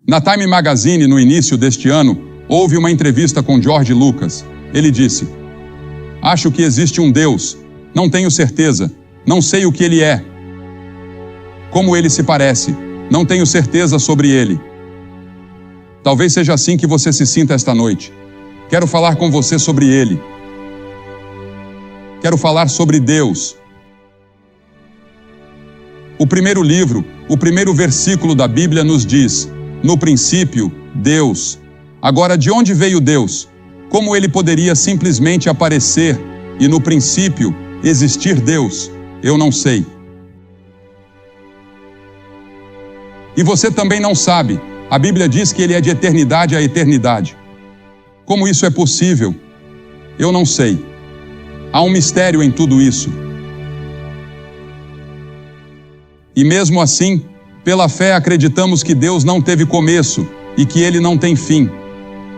Na Time Magazine, no início deste ano, houve uma entrevista com George Lucas. Ele disse: "Acho que existe um Deus. Não tenho certeza. Não sei o que ele é. Como ele se parece. Não tenho certeza sobre ele." Talvez seja assim que você se sinta esta noite. Quero falar com você sobre ele. Quero falar sobre Deus. O primeiro livro, o primeiro versículo da Bíblia nos diz: "No princípio, Deus." Agora, de onde veio Deus? Como ele poderia simplesmente aparecer e, no princípio, existir Deus? Eu não sei. E você também não sabe. A Bíblia diz que ele é de eternidade a eternidade. Como isso é possível? Eu não sei. Há um mistério em tudo isso. E mesmo assim, pela fé acreditamos que Deus não teve começo e que ele não tem fim.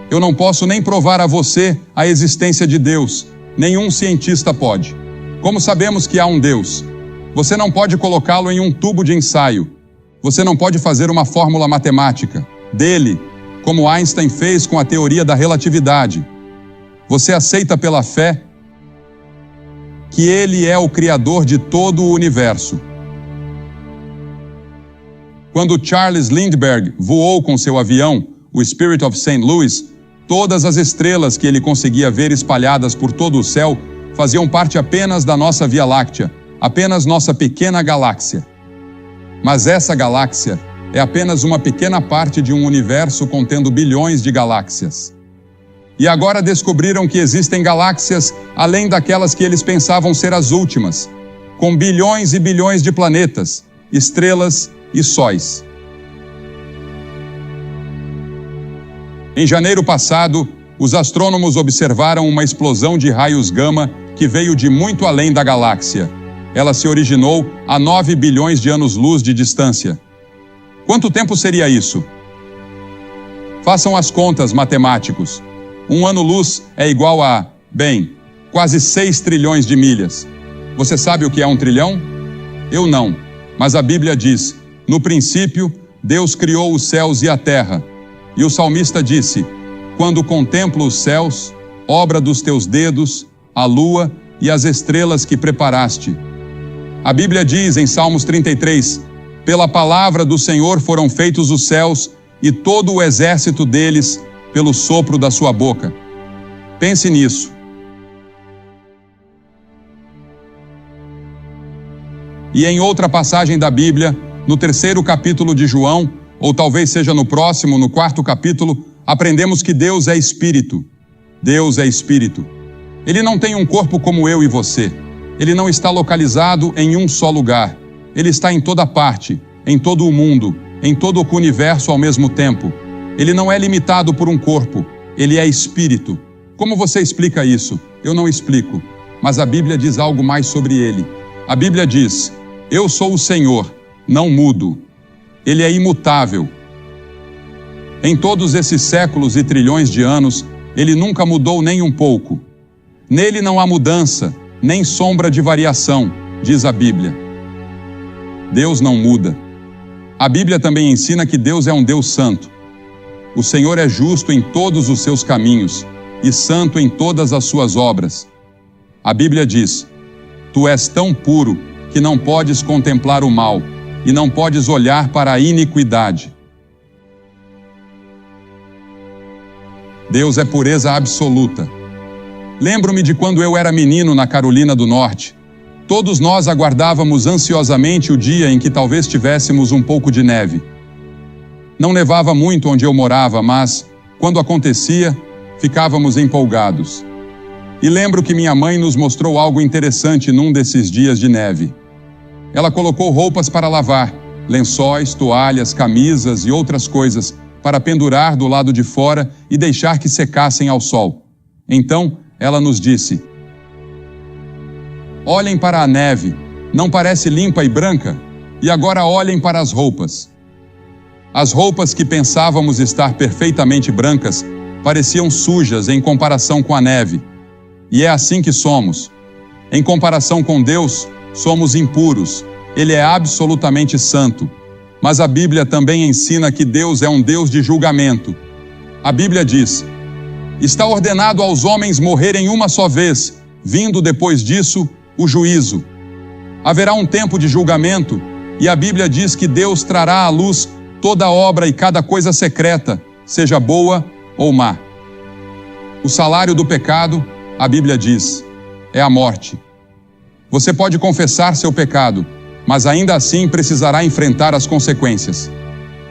Eu não posso nem provar a você a existência de Deus. Nenhum cientista pode. Como sabemos que há um Deus? Você não pode colocá-lo em um tubo de ensaio. Você não pode fazer uma fórmula matemática dele, como Einstein fez com a teoria da relatividade. Você aceita pela fé que ele é o criador de todo o universo. Quando Charles Lindbergh voou com seu avião, o Spirit of St. Louis, todas as estrelas que ele conseguia ver espalhadas por todo o céu faziam parte apenas da nossa Via Láctea, apenas nossa pequena galáxia. Mas essa galáxia é apenas uma pequena parte de um universo contendo bilhões de galáxias. E agora descobriram que existem galáxias além daquelas que eles pensavam ser as últimas, com bilhões e bilhões de planetas, estrelas e sóis. Em janeiro passado, os astrônomos observaram uma explosão de raios gama que veio de muito além da galáxia. Ela se originou a 9 bilhões de anos-luz de distância. Quanto tempo seria isso? Façam as contas, matemáticos. Um ano-luz é igual a, quase 6 trilhões de milhas. Você sabe o que é 1 trilhão? Eu não, mas a Bíblia diz: "No princípio, Deus criou os céus e a terra." E o salmista disse: "Quando contemplo os céus, obra dos teus dedos, a lua e as estrelas que preparaste." A Bíblia diz em Salmos 33, "Pela palavra do Senhor foram feitos os céus e todo o exército deles pelo sopro da sua boca." Pense nisso. E em outra passagem da Bíblia, no 3º capítulo de João, ou talvez seja no próximo, no 4º capítulo, aprendemos que Deus é Espírito. Deus é Espírito. Ele não tem um corpo como eu e você. Ele não está localizado em um só lugar. Ele está em toda parte, em todo o mundo, em todo o universo ao mesmo tempo. Ele não é limitado por um corpo. Ele é Espírito. Como você explica isso? Eu não explico. Mas a Bíblia diz algo mais sobre ele. A Bíblia diz: "Eu sou o Senhor, não mudo." Ele é imutável. Em todos esses séculos e trilhões de anos, ele nunca mudou nem um pouco. Nele não há mudança, nem sombra de variação, diz a Bíblia. Deus não muda. A Bíblia também ensina que Deus é um Deus santo. O Senhor é justo em todos os seus caminhos e santo em todas as suas obras. A Bíblia diz: "Tu és tão puro que não podes contemplar o mal e não podes olhar para a iniquidade." Deus é pureza absoluta. Lembro-me de quando eu era menino na Carolina do Norte. Todos nós aguardávamos ansiosamente o dia em que talvez tivéssemos um pouco de neve. Não nevava muito onde eu morava, mas, quando acontecia, ficávamos empolgados. E lembro que minha mãe nos mostrou algo interessante num desses dias de neve. Ela colocou roupas para lavar, lençóis, toalhas, camisas e outras coisas para pendurar do lado de fora e deixar que secassem ao sol. Então, ela nos disse: "Olhem para a neve, não parece limpa e branca? E agora olhem para as roupas." As roupas que pensávamos estar perfeitamente brancas pareciam sujas em comparação com a neve. E é assim que somos. Em comparação com Deus, somos impuros. Ele é absolutamente santo. Mas a Bíblia também ensina que Deus é um Deus de julgamento. A Bíblia diz: está ordenado aos homens morrerem uma só vez, vindo depois disso o juízo. Haverá um tempo de julgamento, e a Bíblia diz que Deus trará à luz toda obra e cada coisa secreta, seja boa ou má. O salário do pecado, a Bíblia diz, é a morte. Você pode confessar seu pecado, mas ainda assim precisará enfrentar as consequências.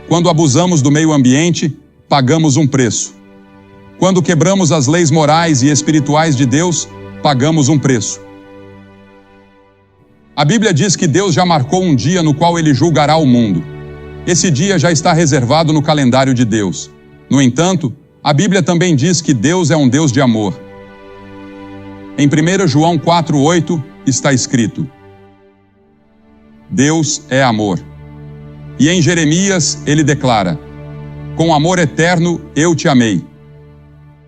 Quando abusamos do meio ambiente, pagamos um preço. Quando quebramos as leis morais e espirituais de Deus, pagamos um preço. A Bíblia diz que Deus já marcou um dia no qual Ele julgará o mundo. Esse dia já está reservado no calendário de Deus. No entanto, a Bíblia também diz que Deus é um Deus de amor. Em 1 João 4,8 está escrito: Deus é amor. E em Jeremias ele declara: com amor eterno eu te amei.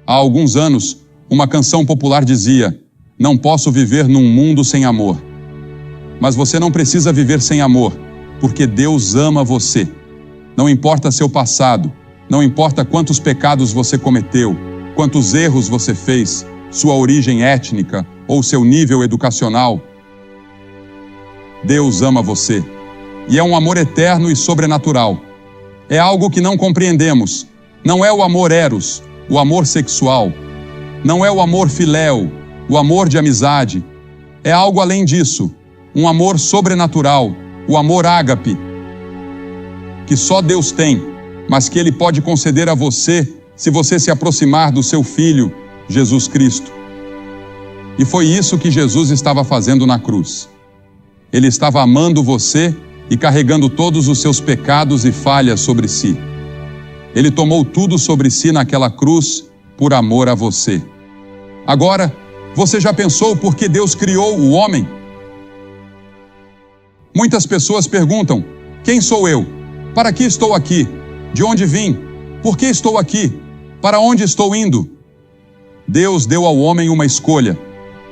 Há alguns anos, uma canção popular dizia: não posso viver num mundo sem amor. Mas você não precisa viver sem amor, porque Deus ama você. Não importa seu passado, não importa quantos pecados você cometeu, quantos erros você fez, sua origem étnica ou seu nível educacional. Deus ama você. E é um amor eterno e sobrenatural. É algo que não compreendemos. Não é o amor eros, o amor sexual. Não é o amor filéu, o amor de amizade. É algo além disso. Um amor sobrenatural, o amor ágape, que só Deus tem, mas que Ele pode conceder a você se você se aproximar do seu Filho, Jesus Cristo. E foi isso que Jesus estava fazendo na cruz. Ele estava amando você e carregando todos os seus pecados e falhas sobre si. Ele tomou tudo sobre si naquela cruz por amor a você. Agora, você já pensou por que Deus criou o homem? Muitas pessoas perguntam: quem sou eu? Para que estou aqui? De onde vim? Por que estou aqui? Para onde estou indo? Deus deu ao homem uma escolha.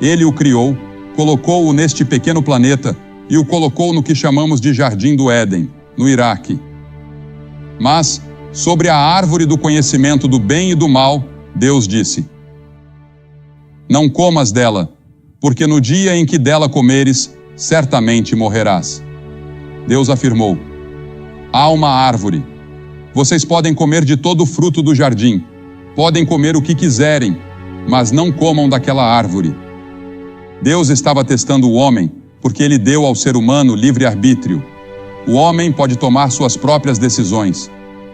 Ele o criou, colocou-o neste pequeno planeta e o colocou no que chamamos de Jardim do Éden, no Iraque. Mas, sobre a árvore do conhecimento do bem e do mal, Deus disse: não comas dela, porque no dia em que dela comeres, certamente morrerás. Deus afirmou: há uma árvore. Vocês podem comer de todo o fruto do jardim, podem comer o que quiserem, mas não comam daquela árvore. Deus estava testando o homem, porque ele deu ao ser humano livre-arbítrio. O homem pode tomar suas próprias decisões.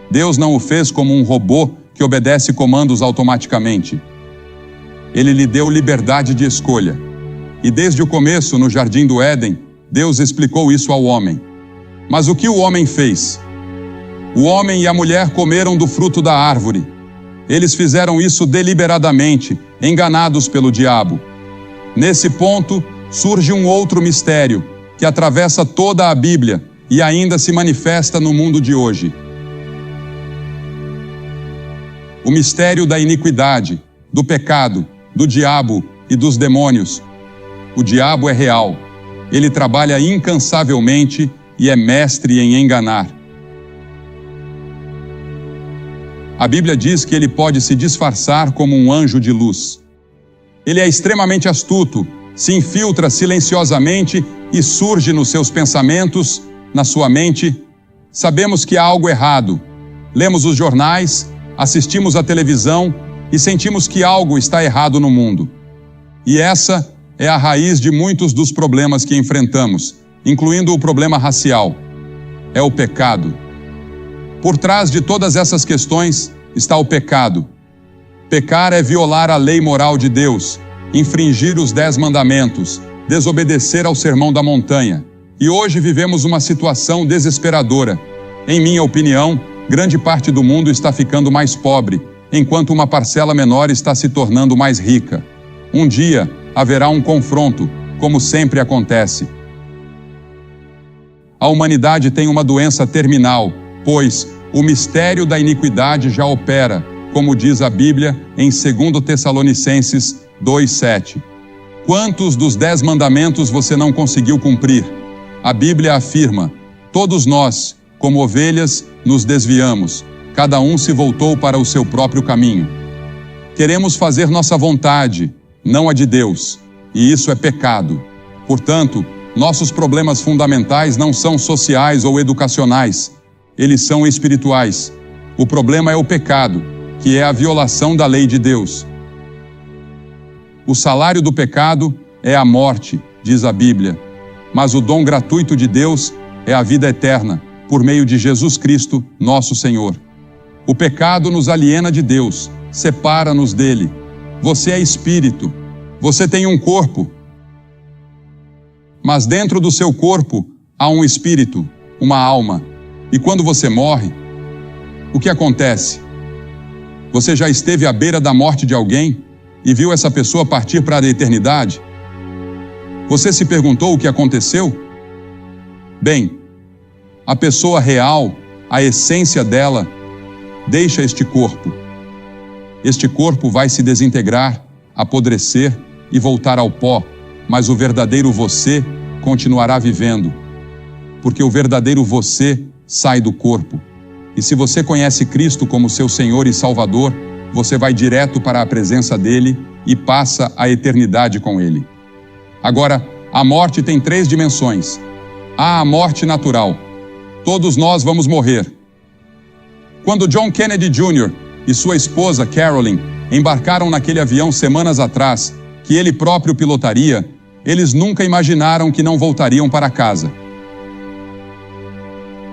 Deus não o fez como um robô que obedece comandos automaticamente. Ele lhe deu liberdade de escolha. E desde o começo, no Jardim do Éden, Deus explicou isso ao homem. Mas o que o homem fez? O homem e a mulher comeram do fruto da árvore. Eles fizeram isso deliberadamente, enganados pelo diabo. Nesse ponto, surge um outro mistério, que atravessa toda a Bíblia e ainda se manifesta no mundo de hoje. O mistério da iniquidade, do pecado, do diabo e dos demônios. O diabo é real. Ele trabalha incansavelmente e é mestre em enganar. A Bíblia diz que ele pode se disfarçar como um anjo de luz. Ele é extremamente astuto, se infiltra silenciosamente e surge nos seus pensamentos, na sua mente. Sabemos que há algo errado. Lemos os jornais, assistimos à televisão e sentimos que algo está errado no mundo. E essa é a raiz de muitos dos problemas que enfrentamos, incluindo o problema racial. É o pecado. Por trás de todas essas questões está o pecado. Pecar é violar a lei moral de Deus, infringir os 10 mandamentos, desobedecer ao Sermão da Montanha. E hoje vivemos uma situação desesperadora. Em minha opinião, grande parte do mundo está ficando mais pobre, enquanto uma parcela menor está se tornando mais rica. Um dia haverá um confronto, como sempre acontece. A humanidade tem uma doença terminal, pois o mistério da iniquidade já opera, como diz a Bíblia em 2 Tessalonicenses 2,7. Quantos dos 10 mandamentos você não conseguiu cumprir? A Bíblia afirma: todos nós, Como ovelhas, nos desviamos. Cada um se voltou para o seu próprio caminho. Queremos fazer nossa vontade, não a de Deus, e isso é pecado. Portanto, nossos problemas fundamentais não são sociais ou educacionais, eles são espirituais. O problema é o pecado, que é a violação da lei de Deus. O salário do pecado é a morte, diz a Bíblia, mas o dom gratuito de Deus é a vida eterna, por meio de Jesus Cristo, nosso Senhor. O pecado nos aliena de Deus, separa-nos dele. Você é espírito, você tem um corpo, mas dentro do seu corpo há um espírito, uma alma. E quando você morre, o que acontece? Você já esteve à beira da morte de alguém e viu essa pessoa partir para a eternidade? Você se perguntou o que aconteceu? Bem, a pessoa real, a essência dela, deixa este corpo. Este corpo vai se desintegrar, apodrecer e voltar ao pó, mas o verdadeiro você continuará vivendo, porque o verdadeiro você sai do corpo. E se você conhece Cristo como seu Senhor e Salvador, você vai direto para a presença dele e passa a eternidade com ele. Agora, a morte tem 3 dimensões. Há a morte natural. Todos nós vamos morrer. Quando John Kennedy Jr. e sua esposa Carolyn embarcaram naquele avião semanas atrás, que ele próprio pilotaria, eles nunca imaginaram que não voltariam para casa.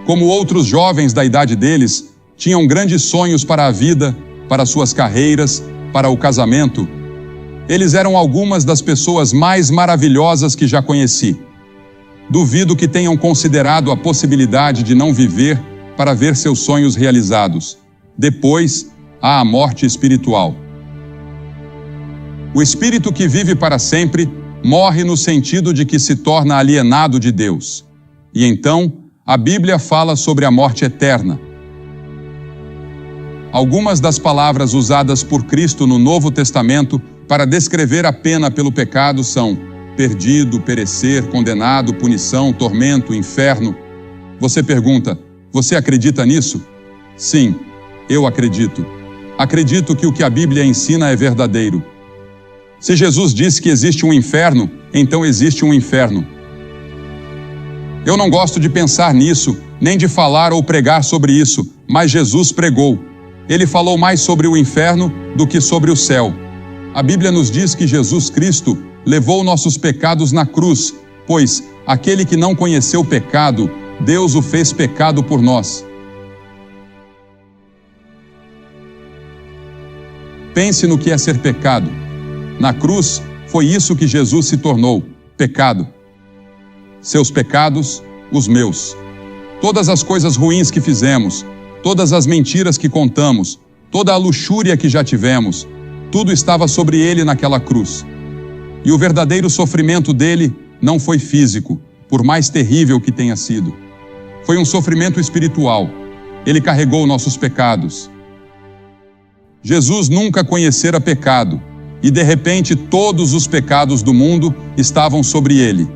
Como outros jovens da idade deles, tinham grandes sonhos para a vida, para suas carreiras, para o casamento. Eles eram algumas das pessoas mais maravilhosas que já conheci. Duvido que tenham considerado a possibilidade de não viver para ver seus sonhos realizados. Depois, há a morte espiritual. O espírito que vive para sempre morre no sentido de que se torna alienado de Deus. E então, a Bíblia fala sobre a morte eterna. Algumas das palavras usadas por Cristo no Novo Testamento para descrever a pena pelo pecado são perdido, perecer, condenado, punição, tormento, inferno. Você pergunta, você acredita nisso? Sim, eu acredito. Acredito que o que a Bíblia ensina é verdadeiro. Se Jesus disse que existe um inferno, então existe um inferno. Eu não gosto de pensar nisso, nem de falar ou pregar sobre isso, mas Jesus pregou. Ele falou mais sobre o inferno do que sobre o céu. A Bíblia nos diz que Jesus Cristo levou nossos pecados na cruz, pois aquele que não conheceu o pecado, Deus o fez pecado por nós. Pense no que é ser pecado. Na cruz, foi isso que Jesus se tornou, pecado. Seus pecados, os meus. Todas as coisas ruins que fizemos, todas as mentiras que contamos, toda a luxúria que já tivemos, tudo estava sobre ele naquela cruz. E o verdadeiro sofrimento dele não foi físico, por mais terrível que tenha sido. Foi um sofrimento espiritual. Ele carregou nossos pecados. Jesus nunca conhecera pecado, e de repente todos os pecados do mundo estavam sobre ele.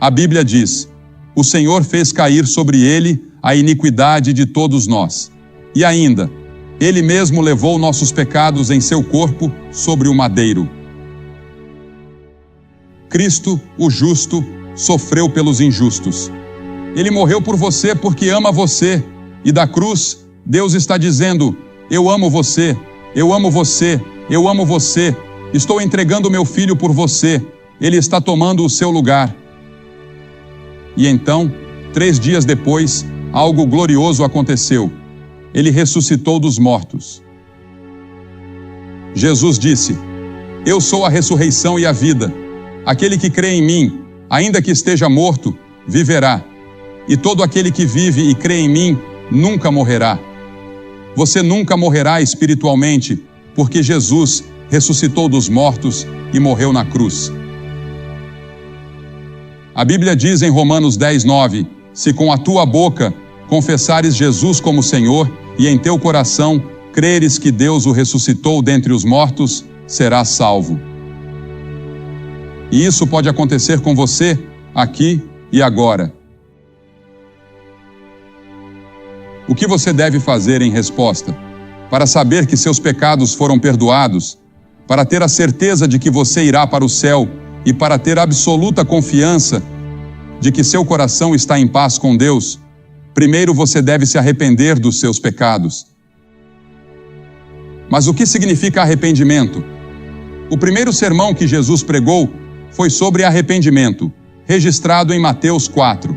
A Bíblia diz, o Senhor fez cair sobre ele a iniquidade de todos nós. E ainda, ele mesmo levou nossos pecados em seu corpo sobre o madeiro. Cristo, o justo, sofreu pelos injustos. Ele morreu por você porque ama você. E da cruz, Deus está dizendo, eu amo você, eu amo você, eu amo você. Estou entregando meu filho por você. Ele está tomando o seu lugar. E então, 3 dias depois, algo glorioso aconteceu. Ele ressuscitou dos mortos. Jesus disse, eu sou a ressurreição e a vida. Aquele que crê em mim, ainda que esteja morto, viverá. E todo aquele que vive e crê em mim, nunca morrerá. Você nunca morrerá espiritualmente, porque Jesus ressuscitou dos mortos e morreu na cruz. A Bíblia diz em Romanos 10:9, se com a tua boca confessares Jesus como Senhor e em teu coração creres que Deus o ressuscitou dentre os mortos, serás salvo. E isso pode acontecer com você, aqui e agora. O que você deve fazer em resposta? Para saber que seus pecados foram perdoados, para ter a certeza de que você irá para o céu e para ter absoluta confiança de que seu coração está em paz com Deus, primeiro você deve se arrepender dos seus pecados. Mas o que significa arrependimento? O primeiro sermão que Jesus pregou foi sobre arrependimento, registrado em Mateus 4.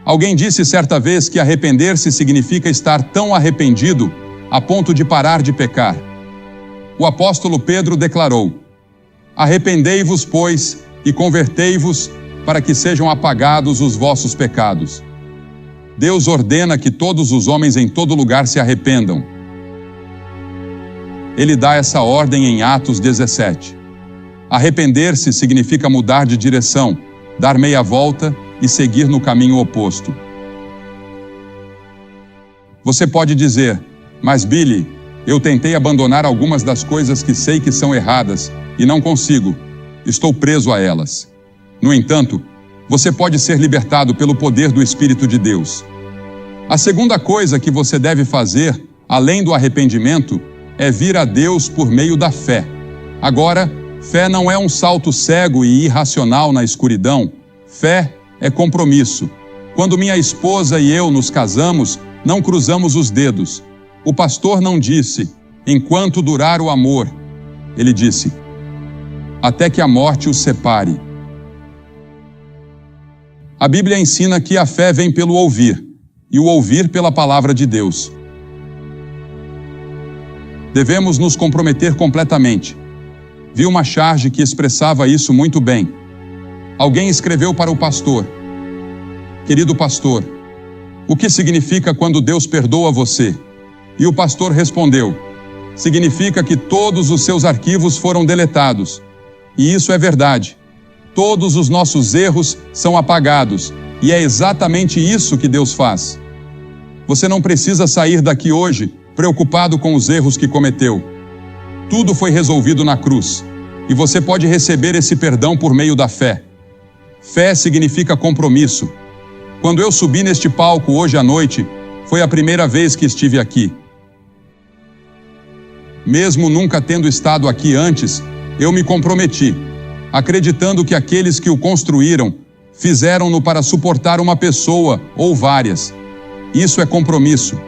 Alguém disse certa vez que arrepender-se significa estar tão arrependido a ponto de parar de pecar. O apóstolo Pedro declarou: "Arrependei-vos, pois, e convertei-vos, para que sejam apagados os vossos pecados." Deus ordena que todos os homens em todo lugar se arrependam. Ele dá essa ordem em Atos 17. Arrepender-se significa mudar de direção, dar meia volta e seguir no caminho oposto. Você pode dizer: "Mas Billy, eu tentei abandonar algumas das coisas que sei que são erradas e não consigo. Estou preso a elas." No entanto, você pode ser libertado pelo poder do Espírito de Deus. A segunda coisa que você deve fazer, além do arrependimento, é vir a Deus por meio da fé. Agora, fé não é um salto cego e irracional na escuridão. Fé é compromisso. Quando minha esposa e eu nos casamos, não cruzamos os dedos. O pastor não disse: "Enquanto durar o amor." Ele disse: "Até que a morte os separe." A Bíblia ensina que a fé vem pelo ouvir, e o ouvir pela palavra de Deus. Devemos nos comprometer completamente. Vi uma charge que expressava isso muito bem. Alguém escreveu para o pastor: "Querido pastor, o que significa quando Deus perdoa você?" E o pastor respondeu: "Significa que todos os seus arquivos foram deletados." E isso é verdade. Todos os nossos erros são apagados, e é exatamente isso que Deus faz. Você não precisa sair daqui hoje preocupado com os erros que cometeu. Tudo foi resolvido na cruz, e você pode receber esse perdão por meio da fé. Fé significa compromisso. Quando eu subi neste palco hoje à noite, foi a primeira vez que estive aqui. Mesmo nunca tendo estado aqui antes, eu me comprometi, acreditando que aqueles que o construíram fizeram-no para suportar uma pessoa ou várias. Isso é compromisso.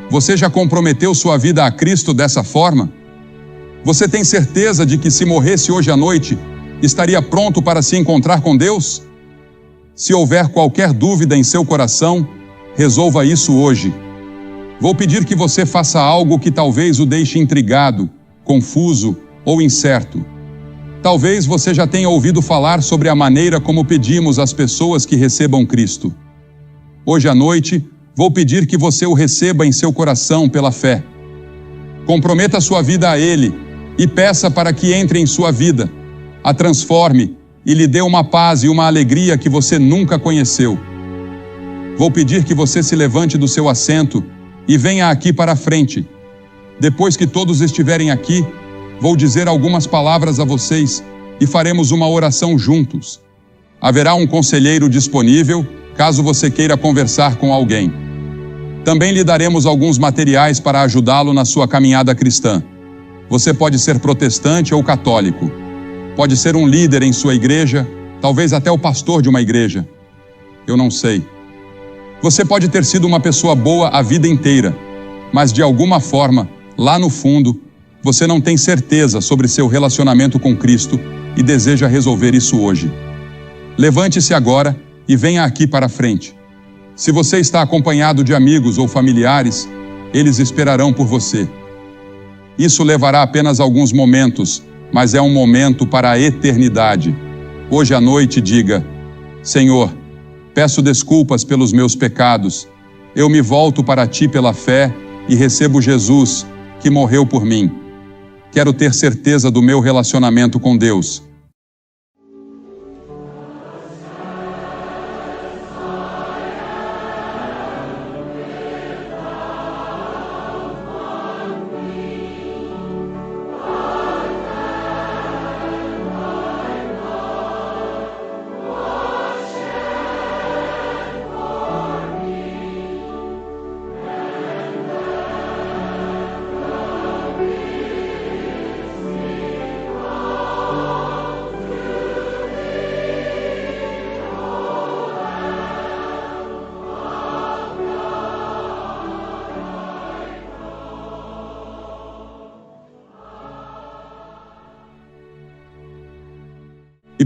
Você já comprometeu sua vida a Cristo dessa forma? Você tem certeza de que se morresse hoje à noite, estaria pronto para se encontrar com Deus? Se houver qualquer dúvida em seu coração, resolva isso hoje. Vou pedir que você faça algo que talvez o deixe intrigado, confuso ou incerto. Talvez você já tenha ouvido falar sobre a maneira como pedimos às pessoas que recebam Cristo. Hoje à noite, vou pedir que você o receba em seu coração pela fé. Comprometa sua vida a Ele e peça para que entre em sua vida, a transforme e lhe dê uma paz e uma alegria que você nunca conheceu. Vou pedir que você se levante do seu assento e venha aqui para a frente. Depois que todos estiverem aqui, vou dizer algumas palavras a vocês e faremos uma oração juntos. Haverá um conselheiro disponível, caso você queira conversar com alguém. Também lhe daremos alguns materiais para ajudá-lo na sua caminhada cristã. Você pode ser protestante ou católico. Pode ser um líder em sua igreja, talvez até o pastor de uma igreja. Eu não sei. Você pode ter sido uma pessoa boa a vida inteira, mas de alguma forma, lá no fundo, você não tem certeza sobre seu relacionamento com Cristo e deseja resolver isso hoje. Levante-se agora e venha aqui para a frente. Se você está acompanhado de amigos ou familiares, eles esperarão por você. Isso levará apenas alguns momentos, mas é um momento para a eternidade. Hoje à noite diga: Senhor, peço desculpas pelos meus pecados. Eu me volto para Ti pela fé e recebo Jesus, que morreu por mim. Quero ter certeza do meu relacionamento com Deus.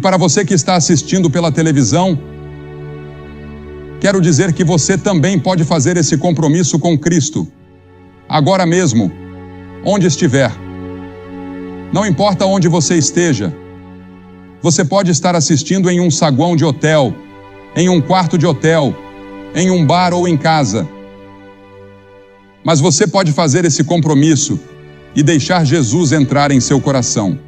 para você que está assistindo pela televisão, quero dizer que você também pode fazer esse compromisso com Cristo, agora mesmo, onde estiver. Não importa onde você esteja, você pode estar assistindo em um saguão de hotel, em um quarto de hotel, em um bar ou em casa. Mas você pode fazer esse compromisso e deixar Jesus entrar em seu coração.